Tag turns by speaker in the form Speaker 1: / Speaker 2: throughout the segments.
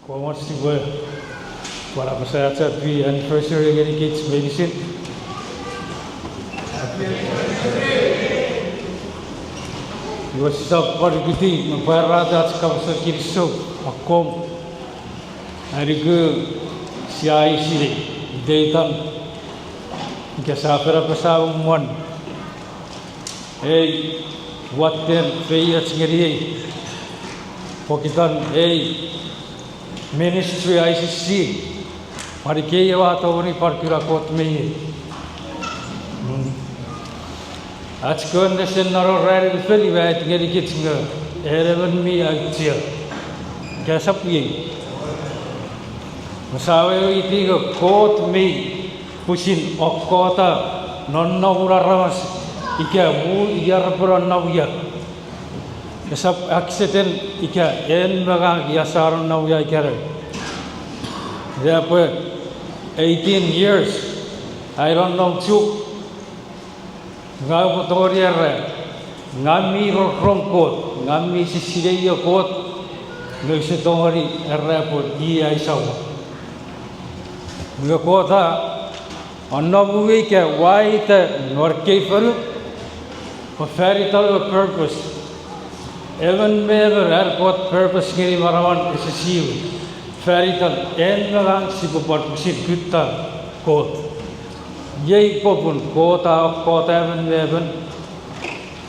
Speaker 1: Komasti gue para masyarakat di anniversary dari kids medicine. Wasap pariguti maparada sekapsar kirso makom hari ke siai sini deitam kasafera pasawon water feyat ngeri pokitan ministry ICC hari ke yawa tawani parkira kot me Aczkolde się narodzili w Filiwet, kiedy kiczmy, erewen mi akcja, kasapui. Masawe itigo kot mi pusin okota non naura ramas ika mu iyar peron nauya. Kasap accident ika en bagang yasaron nauya ikare. Therefore, 18 years, I don't know chuk. Ngau motorier ngami rongkot ngami sisideya kot ngai setori errapot dia isawa ngakota annabuwe ke waite norke for fairytale purpose even mever airport purpose ngiri marawan isisiu fairytale enlang sibopot sibutta kot Yei popun kota even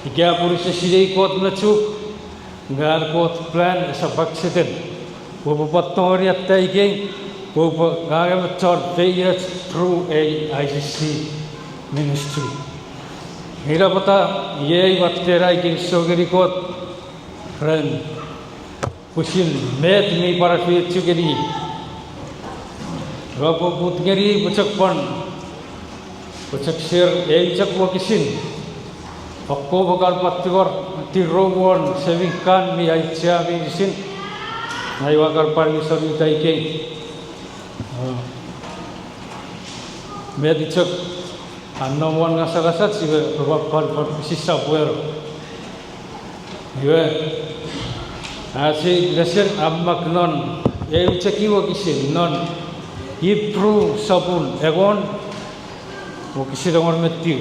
Speaker 1: ikia puri sesidei kot nachu ngar kot plan sabakseten bobo patori attai ke bobo gagam chor payers through a ICC ministry mera pata yei batterai ke sogeri kot friend pusin met mi para fit chugeri robo putgeri buchakpan Pucak sir, cak wakisin. Aku bakal patikor tirowon sevingkan mi aicia mi sin. Nai bakal pagi sori taike. Medi cak annomon ngasat sih berbakal sisa puer. Iwe asih dasar amak non. Caki wakisin non. Ipru sabun egon. Mukisi dengan metiu.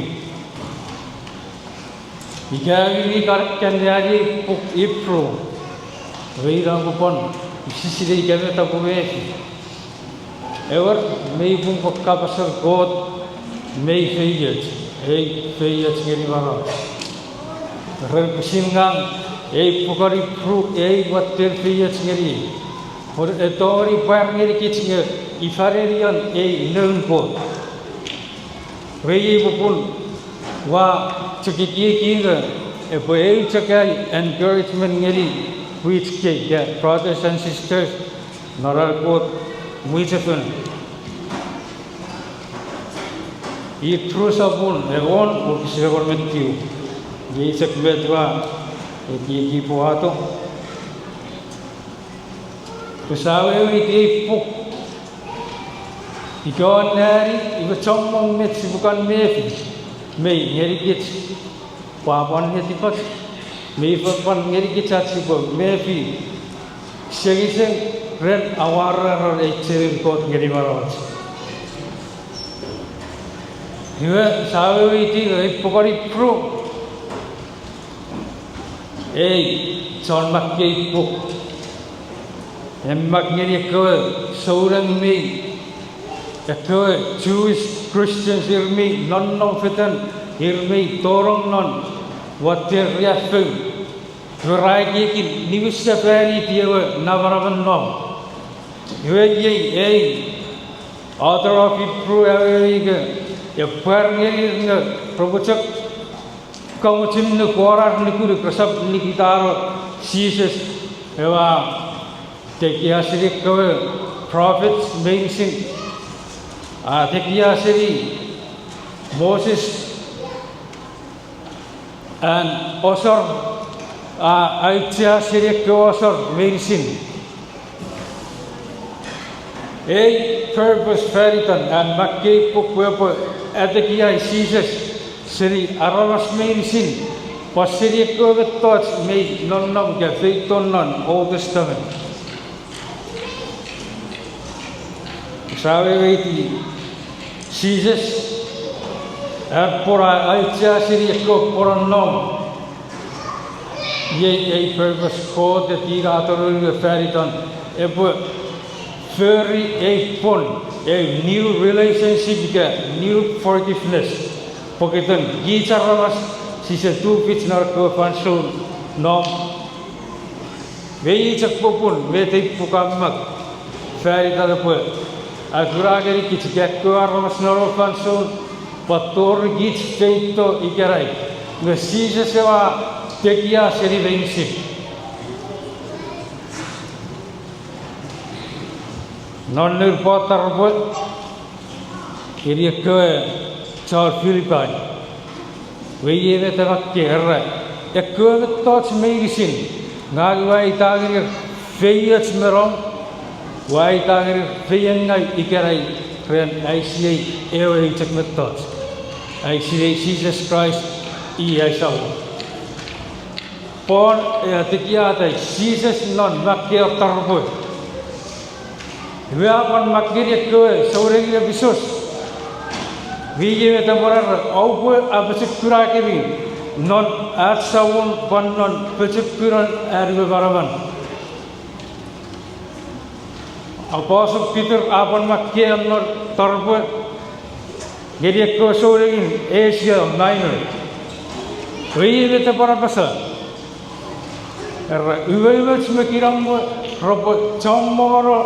Speaker 1: Jika ini karkan jadi puk ipro, weirang kupon, sisi dari kami tak kuwesi. Ever mei pun pekka pasal kot, mei feyat ngeri mana. Ren kusingang, pukar ipro, water feyat ngeri. Or etori par ngeri kicing, ifarerian neun kot. Wei pun wa cekiki kinga epoei cekai encouragement ngeri which ke ya brothers and sisters narar kot muichapun I true sabun evon ukise gormentiu ye cekbetwa eki poato kusawe iti puk Ikaw nari, iba chomong met sibukan mefi, may ngerikit, papan ngetipat, may papan ngerikit at sibuk mefi, segiseng ren awara ren cerin kot ngerimarawat. Iba sawe iti pokari pro, chon makke puk, emmak ngerikau seorang me. Ito Jewish Christians irmi non fitan irmi torong non water yafeng verai ki niwisya feri tiawa navaravan no ye author of Hebrew awege ya parngeli probuchak kamuchin ne korar nikuri prasab nikitaro Jesus ewa tekiasri kawe prophets mention Tekia seri Moses and Osor Aitia seri ke Osor medicine purpose feritan and Makkei pukwepo Tekia Jesus seri Aramas medicine pas seri ke betot made non ke feiton non Old Testament Saveveiti Jesus pora altia siri ko pora nom. Ye purpose code the tirator feriton ebu furry a pon a new relationship new forgiveness. Poketon gitaramas si se tu pitch narko fansul nom. Vei chakpopun vete pukamak ferita the poet. Aguragari kits gekko aramas noro fansul pator gits feito ikerai. The season seva tekia seri vensi. Non nel potar poet. Kiri ekko char Philippine. Vei vete vakke erra. Ekko vettoch meisin. Ngagwai tagir feyats merom. Wai tagir feyengai ikerai. Ren ICA ewe chakmettoch. ICA Jesus Christ ISAU. Pon tekiata Jesus non makke tarbo. Weapon makke ekko sauregi bisos. Vije metamorar aupo abasukura kebi non atsawon pannon pecukuran erbe baraban. Apostle Peter apon makke annor tarbo geri ekko sauregi Asia Minor. Vije metamorar basa. Uwewets mekiram robo chamoro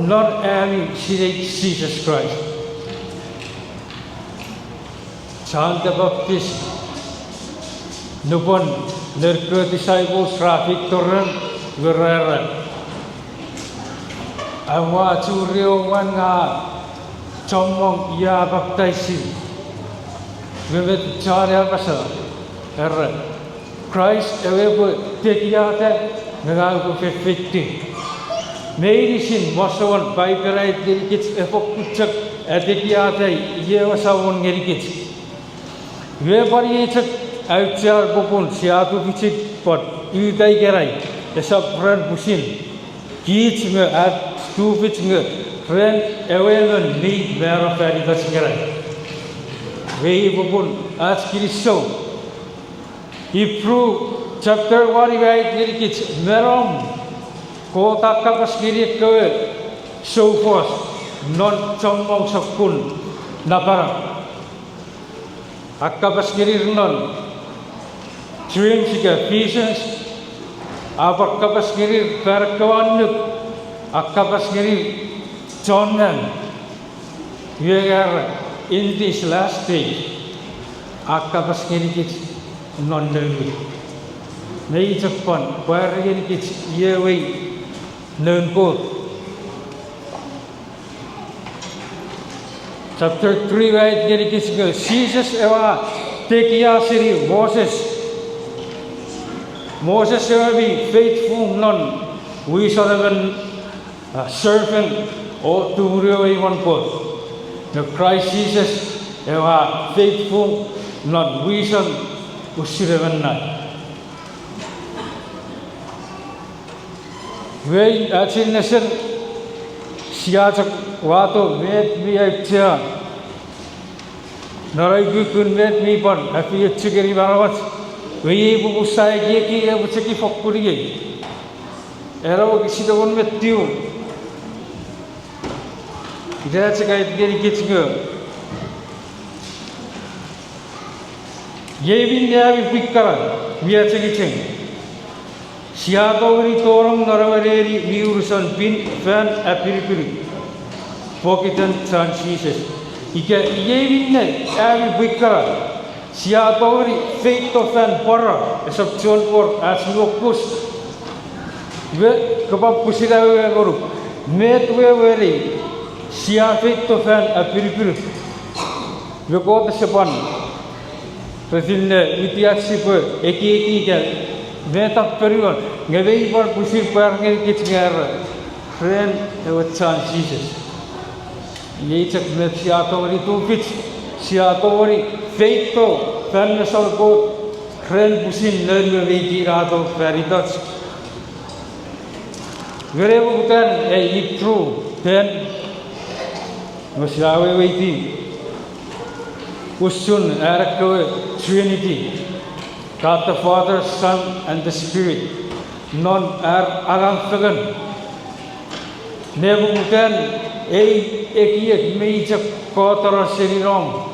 Speaker 1: non ami Jesus Christ. John the Baptist, Nupon, Nerko disciples, Rafik Torren, Guerrera. Awa Churio Wanga, Chomong Ya Baptisi, Vivet Charia Basa, Christ Ewebu Tekiate, Nagaku 50. Medicine was one Piperite Gerikits, Epokuchak, Etekiate, Yevasavon Gerikits. Weapariated outside Bopun, Siatu Vichit, but you die gerai, a sub-friend Bushin. Kids me at stupid friend away need where of Faridas gerai. Way Bopun, ask it so. He proved chapter 1 Gerikits, Merom, Kota Kapaskiri Koe, so forth, non Chomong Sakun, Napara. Akapas kirir non, dream sika Ephesians, abakapas kirir perkawanuk, akapas kirir Johnan, year in this last day, akapas kirir non delu. May Japan, where it yearway, known good. Chapter 3 right Gerikis Jesus ewa tekia siri Moses ewa be faithful non we shall have a servant or to one pot. The Christ Jesus ewa faithful non we shall usirevan night. We actually nation siatak wato met mi aitya narai gukun met mi pon api chigeri barawat we bu sai ki bu chiki fokuri ge ero kisi to on mettiu ida chikai geri kitchgo ye bin ya bi pikkara mi achigi ching siagori torong naraweri mi urusan bin fan apiripiri Pokitan San Jesus. Ika yevine avi bikara. Sia tori feito fan porra. Esap chon por aslokus. Ve kapap pusida we goru. Met we veri. Sia feito fan apiripir. Ve kota sepan. Presidente itiaksi pe eki ke. Meta periwan. Ngevei par pusir par ngel kitngar. Friend ewa San Jesus. Yechak met siatori tupit, siatori feito, fernasal go, kren busin nerve vegi rado veritas. Wherever then a true, then Masyawe waiti Usun Erekwe Trinity, God the Father, Son, and the Spirit, non agang fagan. Nebutan ekiek meija kotara serirom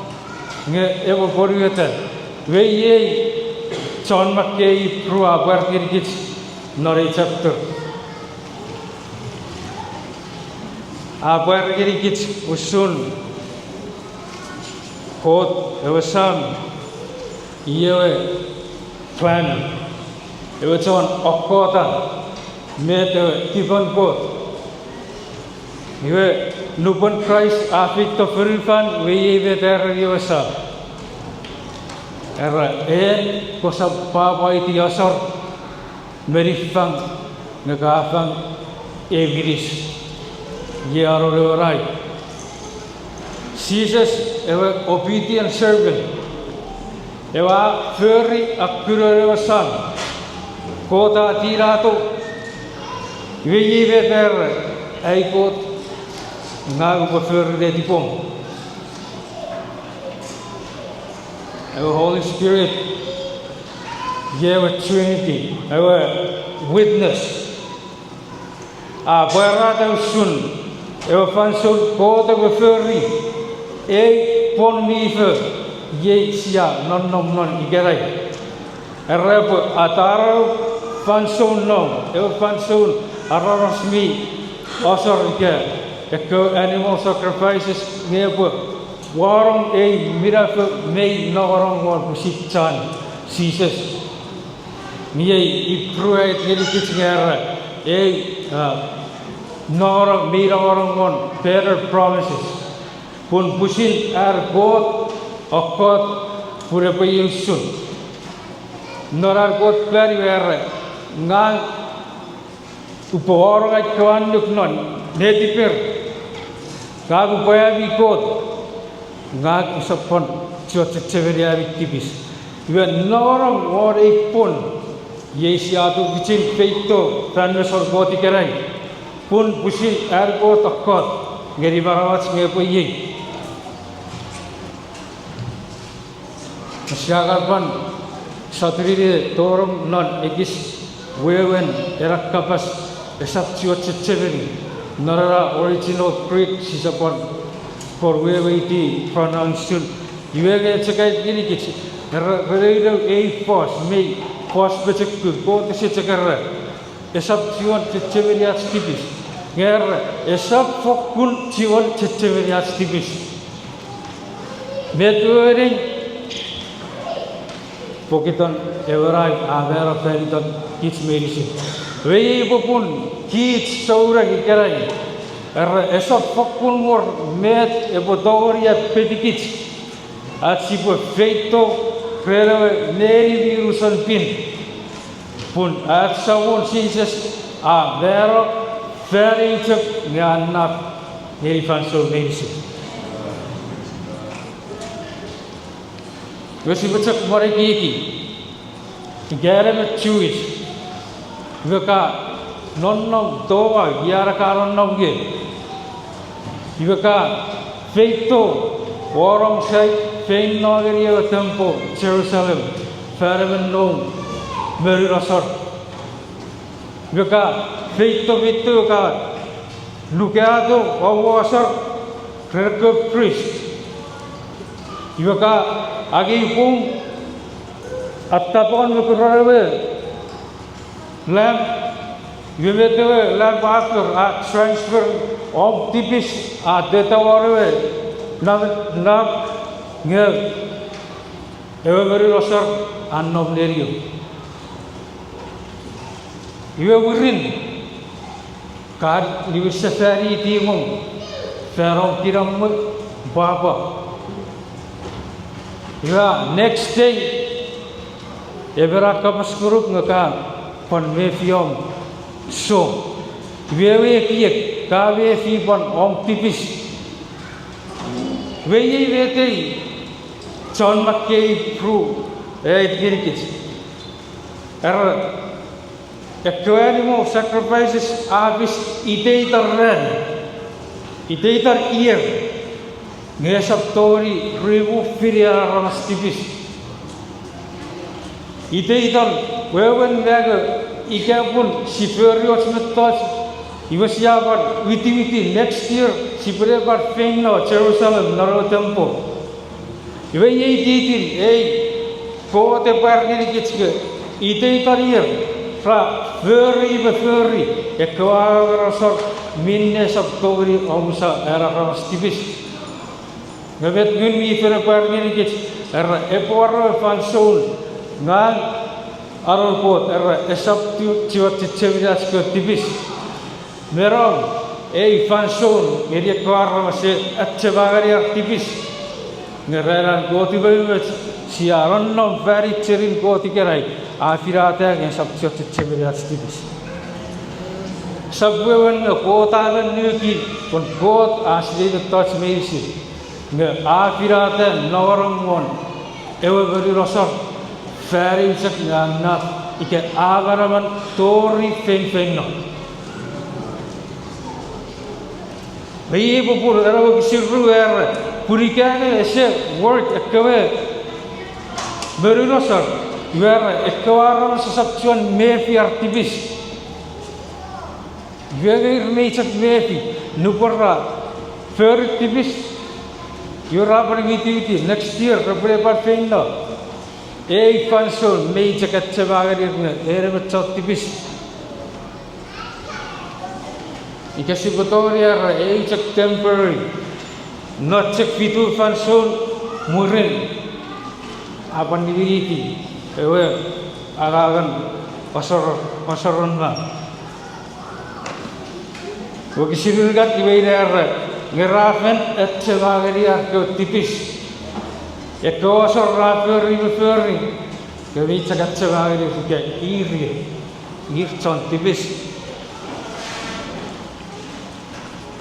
Speaker 1: nge evo poriatan. Weye John Mackay prua berkirkit nore chapter. Berkirkit usun kot ewasan yewe plan ewasan okota mete tiban kot yewe nuban Christ afik to fulfan weye beter yewasa era kosab papa iti asar merifang ngakafang eviris yaro lewarai Jesus ewa obedient servant ewa furry akkurere wasan kota tirato weye beter ay kot ngagu pa furry de tipong ewa Holy Spirit yewa Trinity ewa witness barata usun ewa fansul kota pa furry pon mife ye sia non igerai erep ataro fansun no ewa fansun ararasmi osor ke animal sacrifices ngebo warong miracle mei no warong war pusichan Jesus niye ipruet gelikit ngera no mira warong on better promises pun pusin God okot pura payusun norar God klari werre ngang upohor ay kawan non netipir gagu payabi God ngag usapon ciot ceveria victibis iwan norong or ipun yesiatu vicin peito transversor goti kerai pun pusin God okot ngeri barawat ngepo ye Masyarakat satri torong non egis wewen erak kapas esap ciot ceceveri narara original Greek sisapon for weweiti pronunciation yuege cekai gini kici reredo force me force becek ko tese cekarra esap ciot ceceveri atstibis nger esap fokun ciot ceceveri atstibis metuering Pokiton evarai avera feriton kits merisi. Wei popun kits saura hikerai. Esa fokun mor met ebodoria pedikits. Atsipo feito pero neri virusan pin. Pun atsawon Jesus avera feriton nganap neri fanso merisi. Wesi bacak mare kiki, gere me Jewish, weka non doa giara karon nongge, weka feito warong say fein nogeriya tempo Jerusalem, faramen nom merirasar, weka feito weka lukeado awasar kerke priest, weka Agi pun attapon mukurawe lamp yumetewe lamp after transfer of tipis data warwe nam ngel every rosar annom nerio yuwurin kar diwisafari timong ferong kiram baba next day evera kapas kurup ngaka pon mefiom so wewe kiek kawe fi pon om tipis weye wete John Mackay pru girikit animal sacrifices avis iteitar ear Nge saptori ribu firia ramas tipis. Ite ital wewen mega ikapun siperior smetot iwasiabar witi next year siperebar fenno Jerusalem naro tempo. Iwe ye titil ko te parni kitske ite italier fra föri ekwa sor minne saptori omsa era ramas tipis. Ngebet gun mi fere parni kits era epor fansul ngan arol pot era esap tiwat tiwat ke tipis merong fansul ngeri kwar mase atchebagari tipis ngeran goti bayumet siaran non very cherin goti kerai afirata nge sap tiwat tipis sabwen kota ben nuki kon got asli the touch meisi nge afirata nawarangon ewe beri rosor very sak na ike agaraman tori fen no bayi bupur darawo kisiru er purikane ese work ekwe beri rosor wer ekwaran sasapchuan mefi artibis weger meisak mefi nuporra fer tibis Yura pergi next year berapa final? Fansul mei jagat sebagari ni, macam tipis. Ikasi betul ya, cak temporary, not cak fitu fansul murin. Apa ni diri? Agagan pasaran lah. Wakisi rugat ibadah ngerafen sebagari aku tipis. Ekor raferi kami cakap sebagari juga ircon tipis.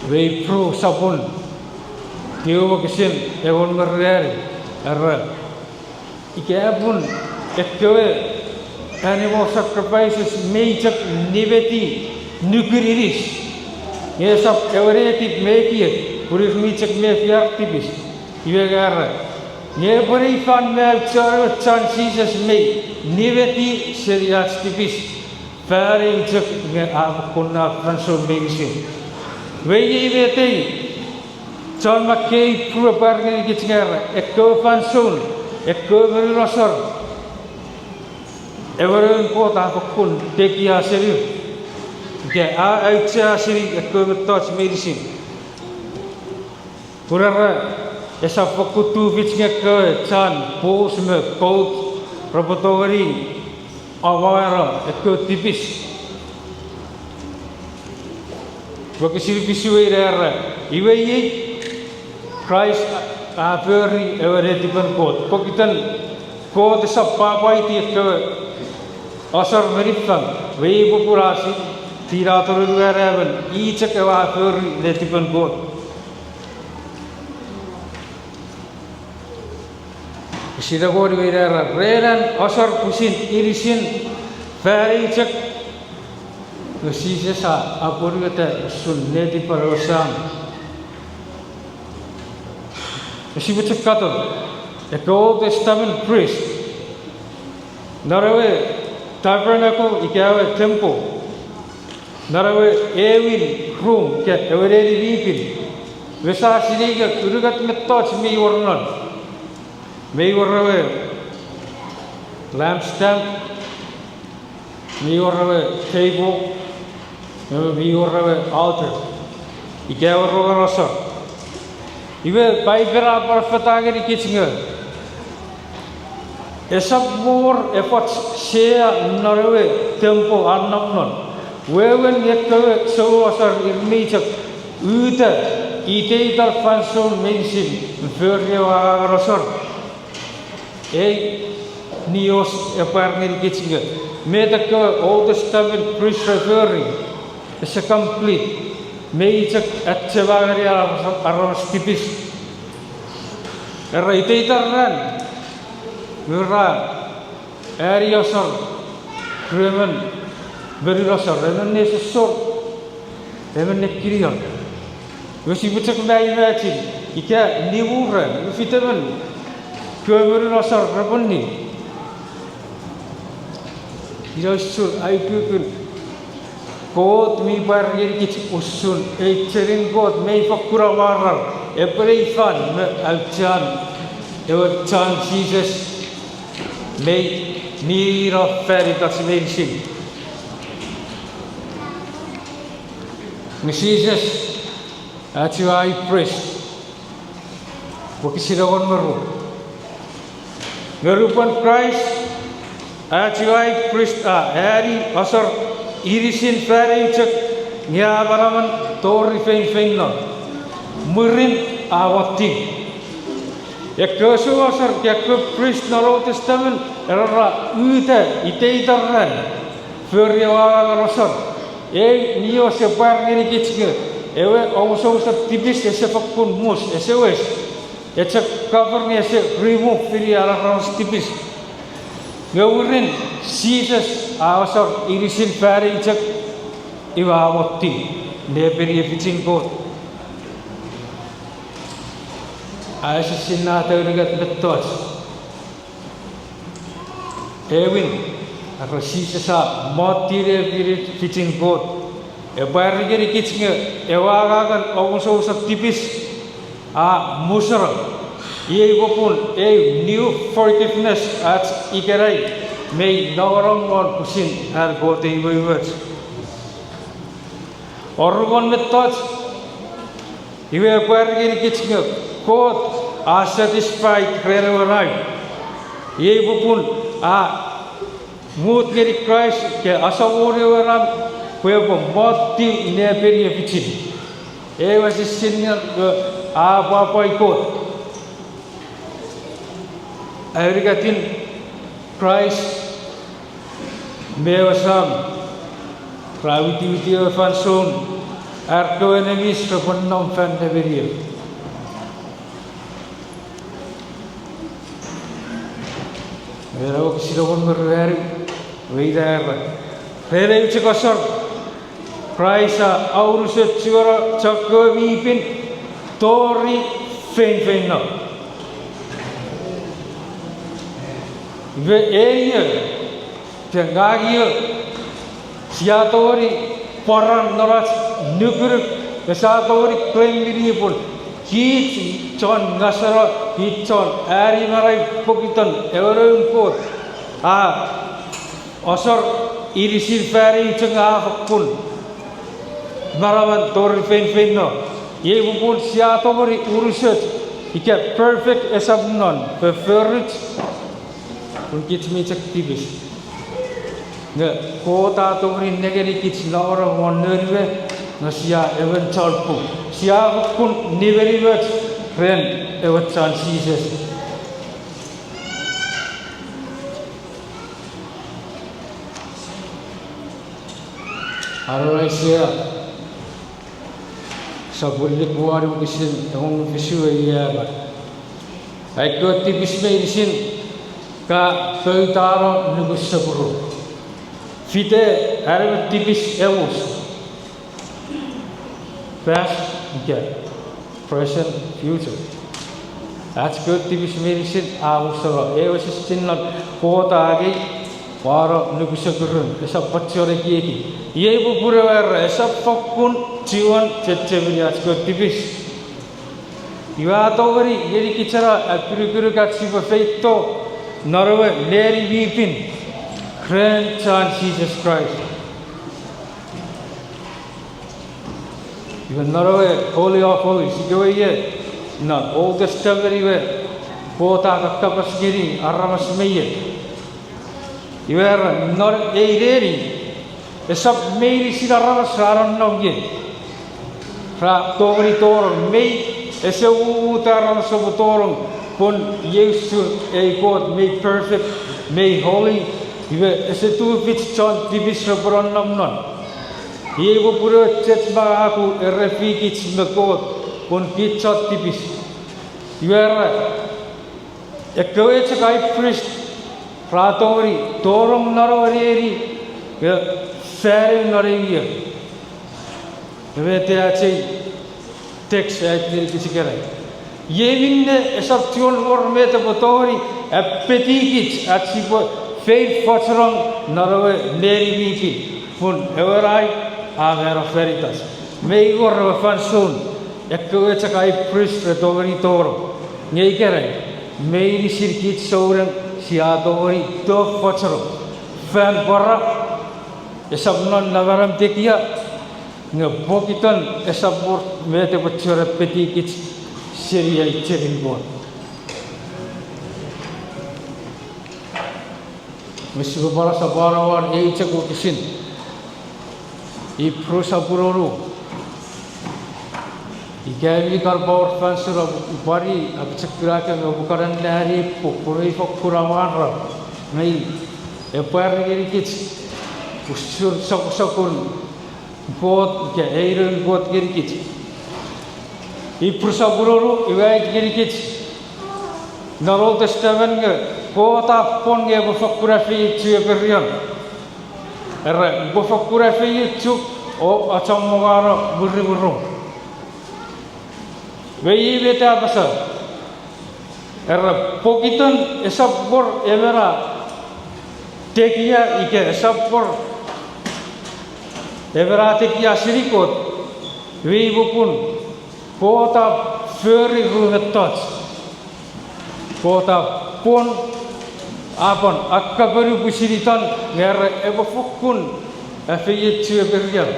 Speaker 1: Wei pro sabun tiup kesin ewan merari ikapun ekwe animal sacrifices mejak nibeti nukuriris Yesap evaretit meki puris micak mefiak tipis iwegar ye beri fan mel chances mei nibeti serias tipis faring cek nge akuna fanso mengsi wei beti chan makkei pura parni kitnger ekko fanso ekko berosor everon kota kun tekia serius ke aicha siri ekko betos medicine purara esa fokutu vitnya ke chan posme coat robotori awara ekko tipis bokisiri pisui era iwei Christ very everything coat pokitan coat esa papai ti ekko asar merifam wei populasi Tira turun wherever each of our letipan god. Sida god wherever reran asar pusin irisin very check the seasons are apurgata sun letipan rosam. She would check the Old Testament priest. Narawe tabernacle ikawe temple. Narawe evil room ke every people vesa siniga turugat mettoch me warnawe lampstand me warnawe table me warnawe altar ikawa rosa iwe baibera parfatagari kitchinga esap more efforts share narawe temple annamnon Wewen ekwe so asar irmijak uta ite dar fanson medicine verge wa rosor nios eparnir kitsinga medaka Old Testament priest referring is a complete mejak atchevagari aros tipis era ite darran mura ariosor kremen Beri rasa, remen ni sesor, remen ni kirian. Mesti bucak bayi macam. ike nivuren, fitemen, kömürün asar rabunni. İlaçsur aykükün God mi barrier git usun, eğiterin God mey fakura varar, ebreyfan me alcan, evatcan Jesus mey nira feri taksimerişin. Jesus, at you I praise. Wakisirawan maru. Ngarupan Christ, at you I praise. Hari asar irisin feri cek nyabaraman tori fein non. Murin awati. Yakkesu asar yakke praise naro testament erra ute iteitarran. Förjawa asar. Nio se barrier gitske. Ewe awusa tibis ese fakun mus ese wes. Ese cover ni ese remove firi ala ramos tibis. Ngawurin Jesus awasar irisin fari cek iwa awati neberi efitin God. Ayasih sinna tawrigat betos. Ewin ako Jesus mati neberi efitin God. Barrier gitske ewagan awusa tibis musara. Ye gopun new forgiveness at ikerai may nawaram on pusin har gote iwes. Orgon metot iwe barrier gitske God are satisfied krerewanai. Ye gopun mut ngeri Christ ke asawore waram kuepo mati neberi efitin. Ewa sisinnya apa ikut. Akhirnya Christ mewasam praviti fanson arto enemies kepenom fan neberiel. Mereka kesilapan berhari, weder. Mereka itu kasar. Christ aurusat suara cakapipin tori fein no. Ve tengagia siatori paran noras nukur siatori claim diri pun hit chon ngasara hit chon ari marai pokitan everon pun asar irisil feri cengah pun marawan tori fein no. Ye pun siatori urusat ikat perfect esabnon perfect. Unkit micak tibis. Nge kota torin negeri kits laura wonderwe nasia even chalpu. Sia kun niveri vet friend evet chances. Arai sia sabulik buari kisin tong visu ya ba. Aikot tibis me isin ka peutaro nugusapuru fite arab tibis eus past present future that's good tibis medicine avusara eus sinna kota agi waro nugusapurun esa bachore kieki yebu puravar esa fakun jiwan chechevri that's good tibis iwatoveri yeri kichara apirupuru katsiba feito Norway, Larry Weepin, Grand Son Jesus Christ. Even Norway, Holy of Holies, you go here. Not Old Testament, Bota Kapasgiri, Aramas Mayer. You are not a lady. A sub made is Aramas Saran Nogi. Tori Tor, May, a Sawutaran Sabutorum. Pun Yesus God made perfect, made holy. Ese tu pitch chon tibis reporan namnon. Yevo pura church ba aku refi kits mekot pun pitch chon tibis. Yuera ekwe chakai priest pratori torong narawari fere narawiya. Eve te ache text ayat kisi kerai. Jevin esaption orme te botori e petikit at si faith fatron narawe neri vipi pun everai avera feritas mei gorro fansun ekwe chakai priest retoveri toro ngei kerai mei ni sirkit souren si adori to fatro fan barra esabnon navaram tekia nge bokitan esabor mete bochure petikit Syria icevin bon. Mesti berbara sabarawan cekuk kisin. I prosa buroru. I gavi karbor fansura bari abcek kirakan bukaran dari pukuri pukurawan ra. Nei epar geri kits. Usur sakun bot ke eiren bot geri kits. I prosa buroru iwait geri kits. Narol testaven ge kota pon ge bufakura fi tue berian. Era bufakura fi tu o acam mogara burri burung. Wei beta basa. Era pokitan esap bor evera tekia ike esap bor evera tekia sirikot. Wei bupun kota feri rumetot. Kota pon apon akka baru busiritan ngere ebo fukun afiyet tue berian.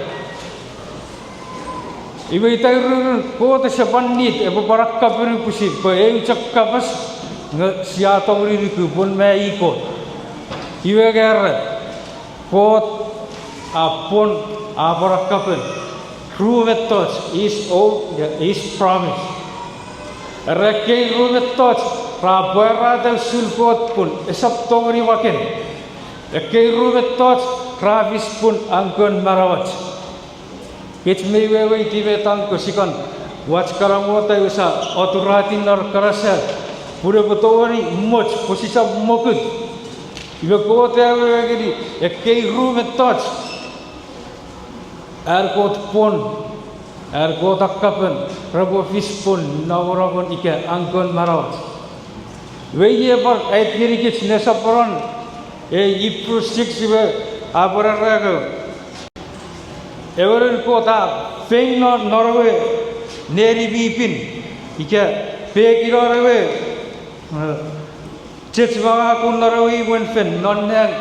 Speaker 1: Ibu itairu kota sepanit ebo barakka baru busit ko eu cakkapas nge siata uri ku pun mai ikot. Ibu ngere kot apon abarakka pen rumetot is old is promise. Rekei rumetot Rabara del sulkot pun esap tori waken. Ekei rumetot ravis pun angkon marawat. Kits mewewe time tangko sikan. Wach karamota usa oturati nar karasa. Pure betori moch posisa mokut. Ibe kote awe gedi ekei rumetot. Erkot pun erkot akkapen rabo fis pun nawaragon ike angkon marawat. Wei bar ait giri kits nesaporan ipru 6 ibe abararago everen kota feng no norwe neri bipin ike pekirarwe chetsvaga kun norwe wen fen nonnang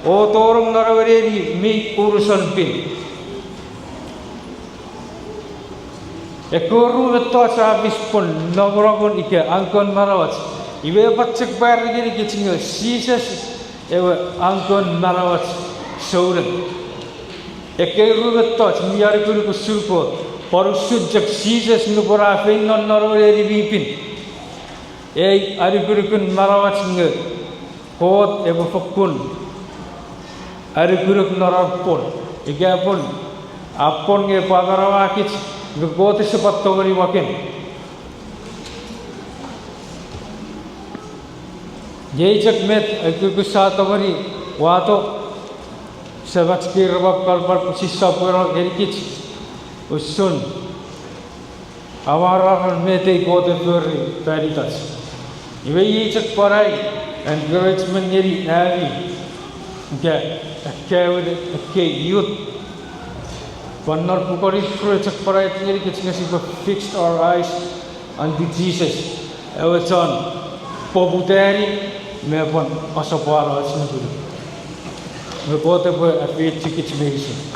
Speaker 1: o torong norwe ri mi urusan pin ekoru vetto sa bispon nogoragon ike angkon marawat. Ibe bacek bayar gini kecingnya, Jesus ewe angkon marawat sauran. Ekeru betot miari kuru kusulko, parusud jak Jesus nubora fein non narore ribipin. Ari kuru kun marawat nge, kot ewe fakun. Ari kuru narapon, igapon, apon nge pagarawakit, nge kot sepat togari wakin. Yei cak met aku kusah tawari wato sebat kirabab kalbar sisa pura gerikit usun awarahan mete kote feri veritas. Ibe yei cak parai encouragement yeri navi ke youth panar pukari fru cak parai yeri kecingnya siapa fixed our eyes on Jesus. Eweton pobuteri Mepon asapara asna dulu. Mepote po afit cikit mehisi.